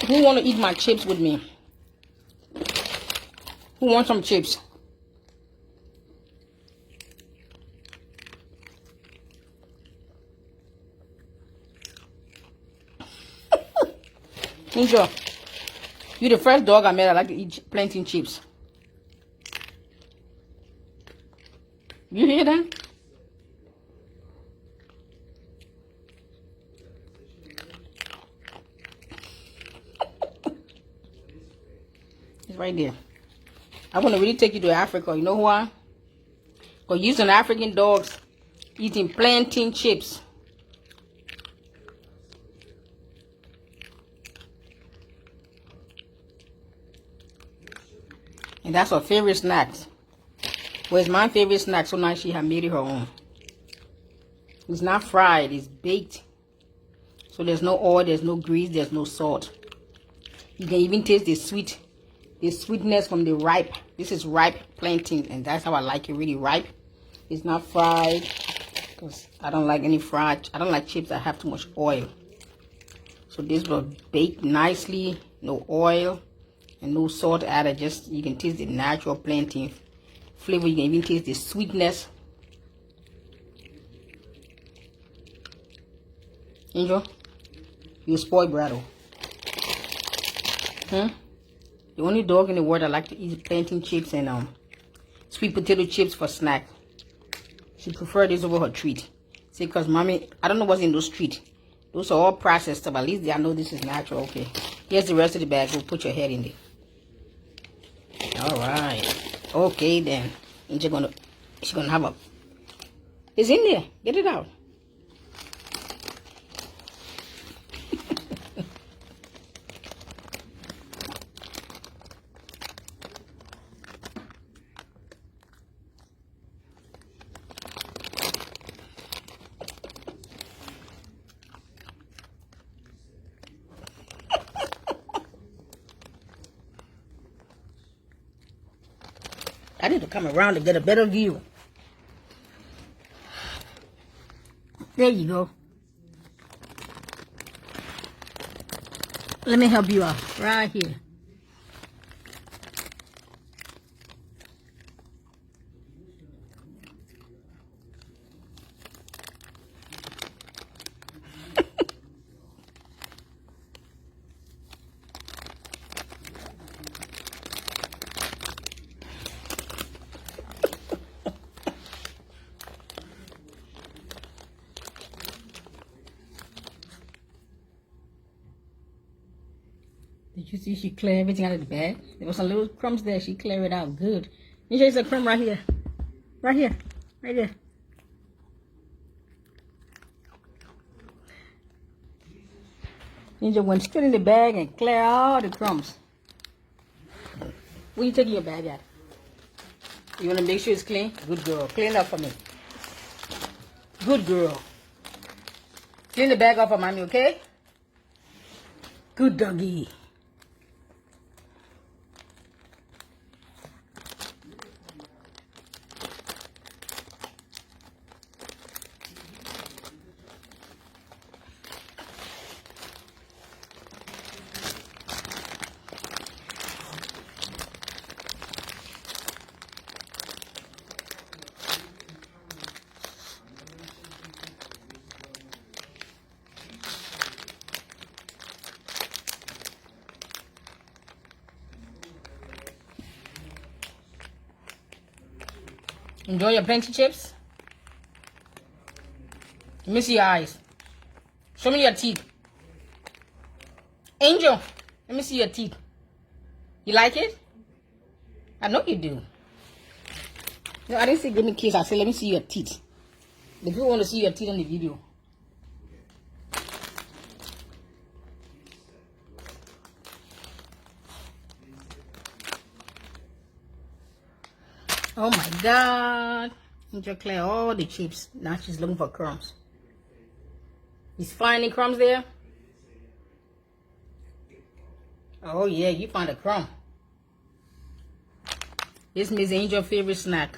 Who want to eat my chips with me? Who wants some chips? Angel, you're the first dog I met I like to eat plantain chips. You hear that? It's right there. I want to really take you to Africa. You know why? Because using African dogs eating plantain chips. And that's her favorite snacks. Well, it's my favorite snack, so now she has made it her own. It's not fried, it's baked. So there's no oil, there's no grease, there's no salt. You can even taste the sweetness from the ripe. This is ripe plantain, and that's how I like it, really ripe. It's not fried, because I don't like any fried. I don't like chips that have too much oil. So this was baked nicely, no oil, and no salt added. Just, you can taste the natural plantain flavor. You can even taste the sweetness. Angel, you spoiled brattle. The only dog in the world that like to eat plantain chips and sweet potato chips for snack. She prefer this over her treat. See, because mommy, I don't know what's in those treats. Those are all processed stuff. At least I know this is natural. Okay, here's the rest of the bag. We'll put your head in there. All right. Okay then. Angel she's gonna have a. It's in there. Get it out. I need to come around to get a better view. There you go. Let me help you out right here. Did you see she cleared everything out of the bag? There was some little crumbs there. She cleared it out good. There's a crumb right here. Right here. Right there. Ninja went straight in the bag and clear all the crumbs. Where you taking your bag at? You want to make sure it's clean? Good girl. Clean up for me. Good girl. Clean the bag up for mommy, okay? Good doggy. Enjoy your plantain chips. Let me see your eyes. Show me your teeth. Angel, let me see your teeth. You like it? I know you do. No, I didn't say give me a kiss. I said let me see your teeth. The people want to see your teeth on the video. Oh my God. Angel clear all the chips. Now she's looking for crumbs. Is finding crumbs there? Oh yeah, you found a crumb. This is Miss Angel's favorite snack.